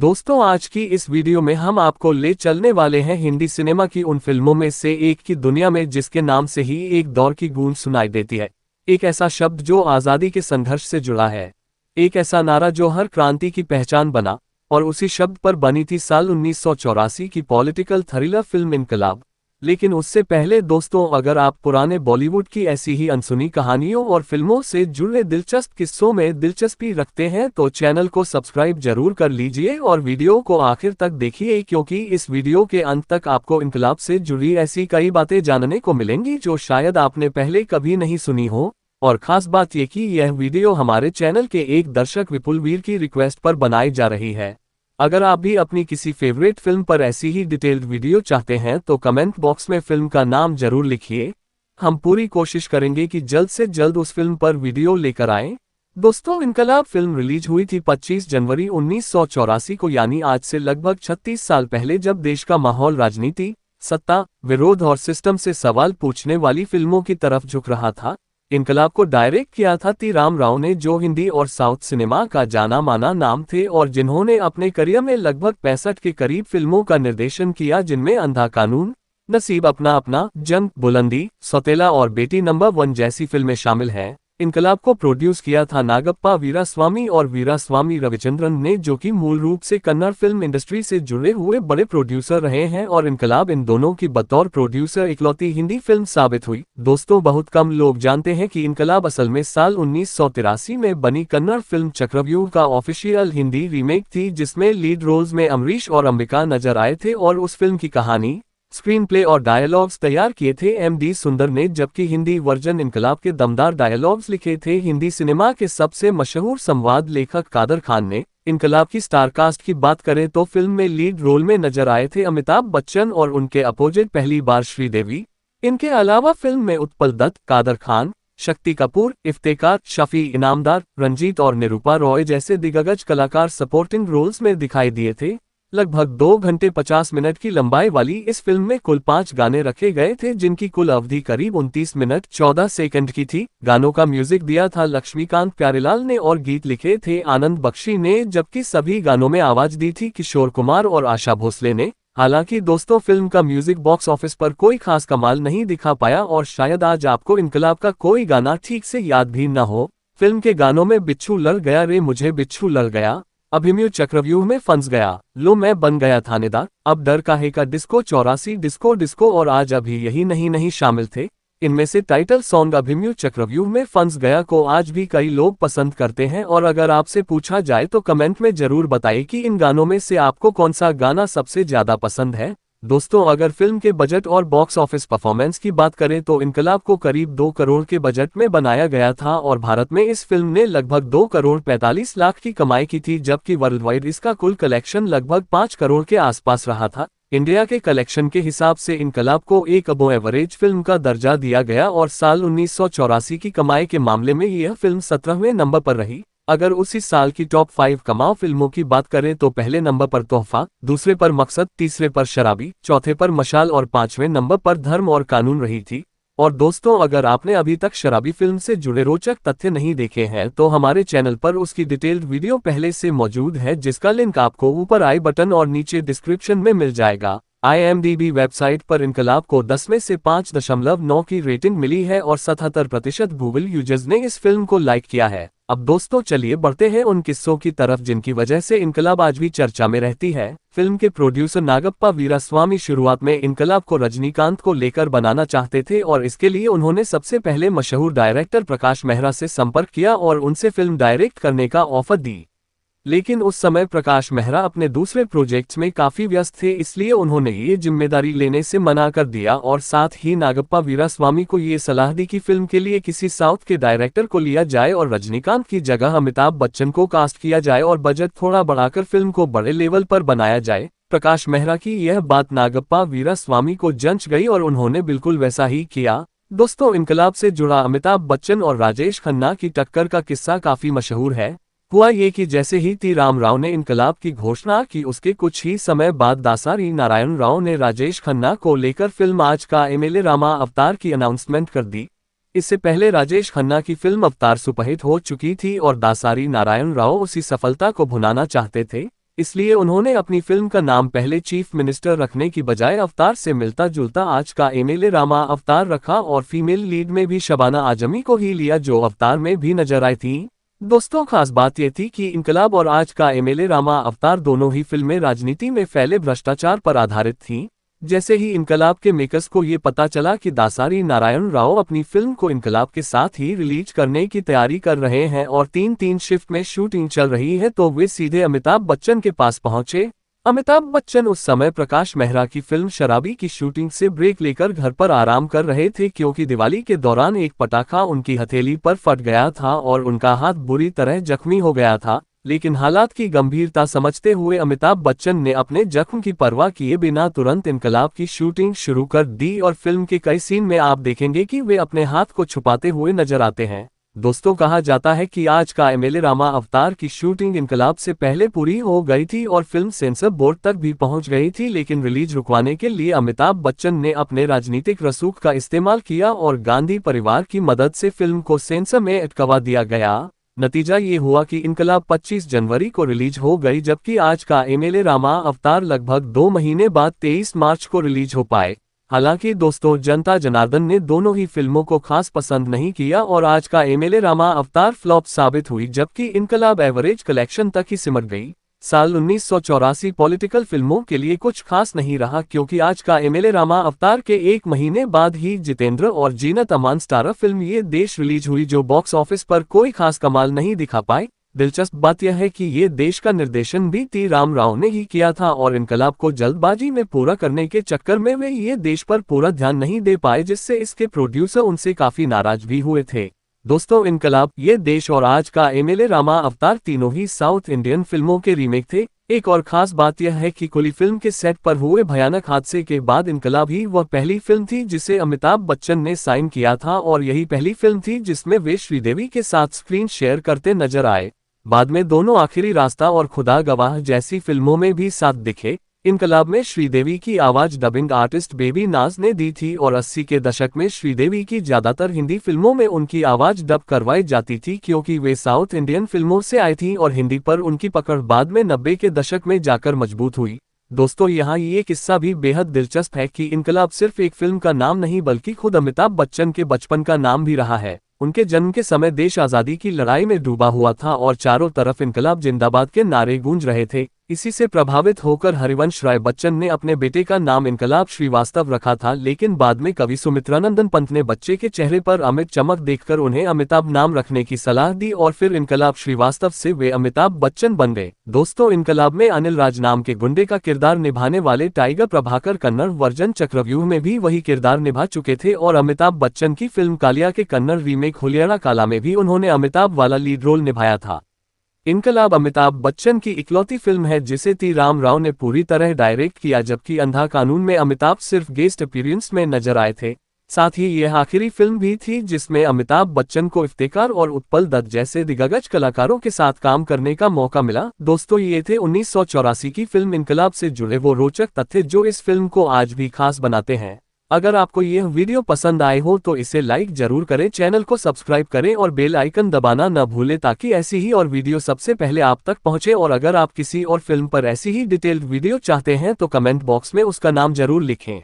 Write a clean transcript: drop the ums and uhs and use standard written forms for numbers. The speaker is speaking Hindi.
दोस्तों, आज की इस वीडियो में हम आपको ले चलने वाले हैं हिंदी सिनेमा की उन फिल्मों में से एक की दुनिया में जिसके नाम से ही एक दौर की गूंज सुनाई देती है। एक ऐसा शब्द जो आज़ादी के संघर्ष से जुड़ा है, एक ऐसा नारा जो हर क्रांति की पहचान बना, और उसी शब्द पर बनी थी साल 1984 की पॉलिटिकल थ्रिलर फिल्म इनकलाब। लेकिन उससे पहले दोस्तों, अगर आप पुराने बॉलीवुड की ऐसी ही अनसुनी कहानियों और फिल्मों से जुड़े दिलचस्प किस्सों में दिलचस्पी रखते हैं तो चैनल को सब्सक्राइब जरूर कर लीजिए और वीडियो को आखिर तक देखिए, क्योंकि इस वीडियो के अंत तक आपको इनकलाब से जुड़ी ऐसी कई बातें जानने को मिलेंगी जो शायद आपने पहले कभी नहीं सुनी हो। और खास बात यह कि यह वीडियो हमारे चैनल के एक दर्शक विपुल वीर की रिक्वेस्ट पर बनाई जा रही है। अगर आप भी अपनी किसी फेवरेट फिल्म पर ऐसी ही डिटेल्ड वीडियो चाहते हैं तो कमेंट बॉक्स में फिल्म का नाम जरूर लिखिए। हम पूरी कोशिश करेंगे कि जल्द से जल्द उस फिल्म पर वीडियो लेकर आएं। दोस्तों, इनकलाब फिल्म रिलीज हुई थी 25 जनवरी 1984 को, यानी आज से लगभग 36 साल पहले, जब देश का माहौल राजनीति, सत्ता, विरोध और सिस्टम से सवाल पूछने वाली फिल्मों की तरफ झुक रहा था। इनकलाब को डायरेक्ट किया था टी राम राव ने, जो हिंदी और साउथ सिनेमा का जाना माना नाम थे और जिन्होंने अपने करियर में लगभग 65 के करीब फिल्मों का निर्देशन किया, जिनमें अंधा कानून, नसीब अपना अपना, जंग, बुलंदी, सौतेला और बेटी नंबर 1 जैसी फिल्में शामिल हैं। इनकलाब को प्रोड्यूस किया था नागप्पा वीरास्वामी और वीरास्वामी रविचंद्रन ने, जो कि मूल रूप से कन्नड़ फिल्म इंडस्ट्री से जुड़े हुए बड़े प्रोड्यूसर रहे हैं, और इनकलाब इन दोनों की बतौर प्रोड्यूसर इकलौती हिंदी फिल्म साबित हुई। दोस्तों, बहुत कम लोग जानते हैं कि इनकलाब असल में साल 1983 में बनी कन्नड़ फिल्म चक्रव्यूह का ऑफिशियल हिंदी रीमेक थी, जिसमें लीड रोल्स में अमरीश और अंबिका नजर आए थे, और उस फिल्म की कहानी, स्क्रीन प्ले और डायलॉग्स तैयार किए थे एम.डी. सुंदर ने, जबकि हिंदी वर्जन इनकलाब के दमदार डायलॉग्स लिखे थे हिंदी सिनेमा के सबसे मशहूर संवाद लेखक कादर खान ने। इनकलाब की स्टारकास्ट की बात करें तो फिल्म में लीड रोल में नजर आए थे अमिताभ बच्चन और उनके अपोजिट पहली बार श्रीदेवी। इनके अलावा फिल्म में उत्पल दत्त, कादर खान, शक्ति कपूर, इफ्तेकार, शफी इनामदार, रंजीत और निरूपा रॉय जैसे दिग्गज कलाकार सपोर्टिंग रोल्स में दिखाई दिए थे। लगभग 2 घंटे 50 मिनट की लंबाई वाली इस फिल्म में कुल 5 गाने रखे गए थे, जिनकी कुल अवधि करीब 29 मिनट 14 सेकंड की थी। गानों का म्यूजिक दिया था लक्ष्मीकांत प्यारेलाल ने और गीत लिखे थे आनंद बख्शी ने, जबकि सभी गानों में आवाज दी थी किशोर कुमार और आशा भोसले ने। हालांकि दोस्तों, फिल्म का म्यूजिक बॉक्स ऑफिस पर कोई खास कमाल नहीं दिखा पाया और शायद आज आपको इनकलाब का कोई गाना ठीक से याद भी न हो। फिल्म के गानों में बिच्छू लड़ गया रे मुझे बिच्छू लड़ गया, अभिमन्यु चक्रव्यूह में फंस गया, लो मैं बन गया थानेदार, अब डर काहे का, डिस्को 84, डिस्को डिस्को और आज अभी यही नहीं शामिल थे। इनमें से टाइटल सॉन्ग अभिमन्यु चक्रव्यूह में फंस गया को आज भी कई लोग पसंद करते हैं, और अगर आपसे पूछा जाए तो कमेंट में जरूर बताइए कि इन गानों में से आपको कौन सा गाना सबसे ज्यादा पसंद है। दोस्तों, अगर फिल्म के बजट और बॉक्स ऑफिस परफॉर्मेंस की बात करें तो इनकलाब को करीब 2 करोड़ के बजट में बनाया गया था और भारत में इस फिल्म ने लगभग 2 करोड़ 45 लाख की कमाई की थी, जबकि वर्ल्ड वाइड इसका कुल कलेक्शन लगभग 5 करोड़ के आसपास रहा था। इंडिया के कलेक्शन के हिसाब से इनकलाब को एक अबव एवरेज फिल्म का दर्जा दिया गया और साल 1984 की कमाई के मामले में यह फिल्म 17वें नंबर पर रही। अगर उसी साल की टॉप 5 कमाओ फिल्मों की बात करें तो पहले नंबर पर तोहफा, दूसरे पर मकसद, तीसरे पर शराबी, चौथे पर मशाल और 5वें नंबर पर धर्म और कानून रही थी। और दोस्तों, अगर आपने अभी तक शराबी फिल्म से जुड़े रोचक तथ्य नहीं देखे हैं तो हमारे चैनल पर उसकी डिटेल्ड वीडियो पहले से मौजूद है, जिसका लिंक आपको ऊपर आई बटन और नीचे डिस्क्रिप्शन में मिल जाएगा। IMDb वेबसाइट पर इनकलाब को 10 में से 5.9 की रेटिंग मिली है और 77% गूगल यूजर्स ने इस फिल्म को लाइक किया है। अब दोस्तों, चलिए बढ़ते हैं उन किस्सों की तरफ जिनकी वजह से इनकलाब आज भी चर्चा में रहती है। फिल्म के प्रोड्यूसर नागप्पा वीरास्वामी शुरुआत में इनकलाब को रजनीकांत को लेकर बनाना चाहते थे और इसके लिए उन्होंने सबसे पहले मशहूर डायरेक्टर प्रकाश मेहरा से संपर्क किया और उनसे फिल्म डायरेक्ट करने का ऑफर दी। लेकिन उस समय प्रकाश मेहरा अपने दूसरे प्रोजेक्ट्स में काफी व्यस्त थे, इसलिए उन्होंने ये जिम्मेदारी लेने से मना कर दिया और साथ ही नागप्पा वीरास्वामी को ये सलाह दी कि फिल्म के लिए किसी साउथ के डायरेक्टर को लिया जाए और रजनीकांत की जगह अमिताभ बच्चन को कास्ट किया जाए और बजट थोड़ा बढ़ाकर फिल्म को बड़े लेवल पर बनाया जाए। प्रकाश मेहरा की यह बात नागप्पा वीरास्वामी को जंच गई और उन्होंने बिल्कुल वैसा ही किया। दोस्तों, इनकलाब से जुड़ा अमिताभ बच्चन और राजेश खन्ना की टक्कर का किस्सा काफी मशहूर है। हुआ ये कि जैसे ही टी राम राव ने इनकलाब की घोषणा की, उसके कुछ ही समय बाद दासारी नारायण राव ने राजेश खन्ना को लेकर फिल्म आज का एमएलए रामा अवतार की अनाउंसमेंट कर दी। इससे पहले राजेश खन्ना की फिल्म अवतार सुपरहिट हो चुकी थी और दासारी नारायण राव उसी सफलता को भुनाना चाहते थे। इसलिए उन्होंने अपनी फिल्म का नाम पहले चीफ मिनिस्टर रखने की बजाय अवतार से मिलता जुलता आज का एमएलए रामा अवतार रखा और फीमेल लीड में भी शबाना आजमी को ही लिया जो अवतार में भी नजर आई थी। दोस्तों, खास बात यह थी कि इनकलाब और आज का एमएलए रामा अवतार दोनों ही फिल्में राजनीति में फैले भ्रष्टाचार पर आधारित थीं। जैसे ही इनकलाब के मेकर्स को ये पता चला कि दासारी नारायण राव अपनी फिल्म को इनकलाब के साथ ही रिलीज करने की तैयारी कर रहे हैं और 3-3 शिफ्ट में शूटिंग चल रही है, तो वे सीधे अमिताभ बच्चन के पास पहुंचे। अमिताभ बच्चन उस समय प्रकाश मेहरा की फिल्म शराबी की शूटिंग से ब्रेक लेकर घर पर आराम कर रहे थे, क्योंकि दिवाली के दौरान एक पटाखा उनकी हथेली पर फट गया था और उनका हाथ बुरी तरह जख्मी हो गया था। लेकिन हालात की गंभीरता समझते हुए अमिताभ बच्चन ने अपने जख्म की परवाह किए बिना तुरंत इनकलाब की शूटिंग शुरू कर दी और फिल्म के कई सीन में आप देखेंगे कि वे अपने हाथ को छुपाते हुए नजर आते हैं। दोस्तों, कहा जाता है कि आज का एमएलए रामा अवतार की शूटिंग इनकलाब से पहले पूरी हो गई थी और फिल्म सेंसर बोर्ड तक भी पहुंच गई थी, लेकिन रिलीज रुकवाने के लिए अमिताभ बच्चन ने अपने राजनीतिक रसूख का इस्तेमाल किया और गांधी परिवार की मदद से फिल्म को सेंसर में अटकवा दिया गया। नतीजा ये हुआ कि इनकलाब 25 जनवरी को रिलीज हो गई, जबकि आज का एमएलए रामा अवतार लगभग 2 महीने बाद 23 मार्च को रिलीज हो पाए। हालांकि दोस्तों, जनता जनार्दन ने दोनों ही फिल्मों को खास पसंद नहीं किया और आज का एमएलए रामा अवतार फ्लॉप साबित हुई, जबकि इनकलाब एवरेज कलेक्शन तक ही सिमट गई। साल 1984 पॉलिटिकल फिल्मों के लिए कुछ खास नहीं रहा, क्योंकि आज का एमएलए रामा अवतार के 1 महीने बाद ही जितेंद्र और जीनत अमान स्टारर फिल्म ये देश रिलीज हुई, जो बॉक्स ऑफिस पर कोई खास कमाल नहीं दिखा पाई। दिलचस्प बात यह है कि ये देश का निर्देशन भी टी राम राव ने ही किया था और इनकलाब को जल्दबाजी में पूरा करने के चक्कर में वे ये देश पर पूरा ध्यान नहीं दे पाए, जिससे इसके प्रोड्यूसर उनसे काफी नाराज भी हुए थे। दोस्तों, इनकलाब, ये देश और आज का एमएलए रामा अवतार तीनों ही साउथ इंडियन फिल्मों के रीमेक थे। एक और खास बात यह है कि कुली फिल्म के सेट पर हुए भयानक हादसे के बाद इनकलाब ही वह पहली फिल्म थी जिसे अमिताभ बच्चन ने साइन किया था और यही पहली फिल्म थी जिसमें वे श्रीदेवी के साथ स्क्रीन शेयर करते नजर आए। बाद में दोनों आखिरी रास्ता और खुदा गवाह जैसी फिल्मों में भी साथ दिखे। इनकलाब में श्रीदेवी की आवाज डबिंग आर्टिस्ट बेबी नाज ने दी थी और 80 के दशक में श्रीदेवी की ज्यादातर हिंदी फिल्मों में उनकी आवाज डब करवाई जाती थी, क्योंकि वे साउथ इंडियन फिल्मों से आई थी और हिंदी पर उनकी पकड़ बाद में 90 के दशक में जाकर मजबूत हुई। दोस्तों, यहाँ ये किस्सा भी बेहद दिलचस्प है कि इनकलाब सिर्फ एक फिल्म का नाम नहीं बल्कि खुद अमिताभ बच्चन के बचपन का नाम भी रहा है। उनके जन्म के समय देश आज़ादी की लड़ाई में डूबा हुआ था और चारों तरफ इनकलाब जिंदाबाद के नारे गूंज रहे थे। इसी से प्रभावित होकर हरिवंश राय बच्चन ने अपने बेटे का नाम इनकलाब श्रीवास्तव रखा था, लेकिन बाद में कवि सुमित्रानंदन पंत ने बच्चे के चेहरे पर अमित चमक देखकर उन्हें अमिताभ नाम रखने की सलाह दी और फिर इनकलाब श्रीवास्तव से वे अमिताभ बच्चन बन गए। दोस्तों, इनकलाब में अनिल राज नाम के गुंडे का किरदार निभाने वाले टाइगर प्रभाकर कन्नड़ वर्जन चक्रव्यूह में भी वही किरदार निभा चुके थे और अमिताभ बच्चन की फिल्म कालिया के कन्नड़ रीमेक हुलियारा काला में भी उन्होंने अमिताभ वाला लीड रोल निभाया था। इनकलाब अमिताभ बच्चन की इकलौती फिल्म है जिसे टी राम राव ने पूरी तरह डायरेक्ट किया, जबकि अंधा कानून में अमिताभ सिर्फ गेस्ट अपीयरेंस में नजर आए थे। साथ ही यह आखिरी फिल्म भी थी जिसमें अमिताभ बच्चन को इफ्तेकार और उत्पल दत्त जैसे दिग्गज कलाकारों के साथ काम करने का मौका मिला। दोस्तों, ये थे 1984 की फिल्म इनकलाब से जुड़े वो रोचक तथ्य जो इस फिल्म को आज भी खास बनाते हैं। अगर आपको यह वीडियो पसंद आए हो तो इसे लाइक जरूर करें, चैनल को सब्सक्राइब करें और बेल आइकन दबाना न भूलें ताकि ऐसी ही और वीडियो सबसे पहले आप तक पहुंचे। और अगर आप किसी और फिल्म पर ऐसी ही डिटेल्ड वीडियो चाहते हैं तो कमेंट बॉक्स में उसका नाम जरूर लिखें।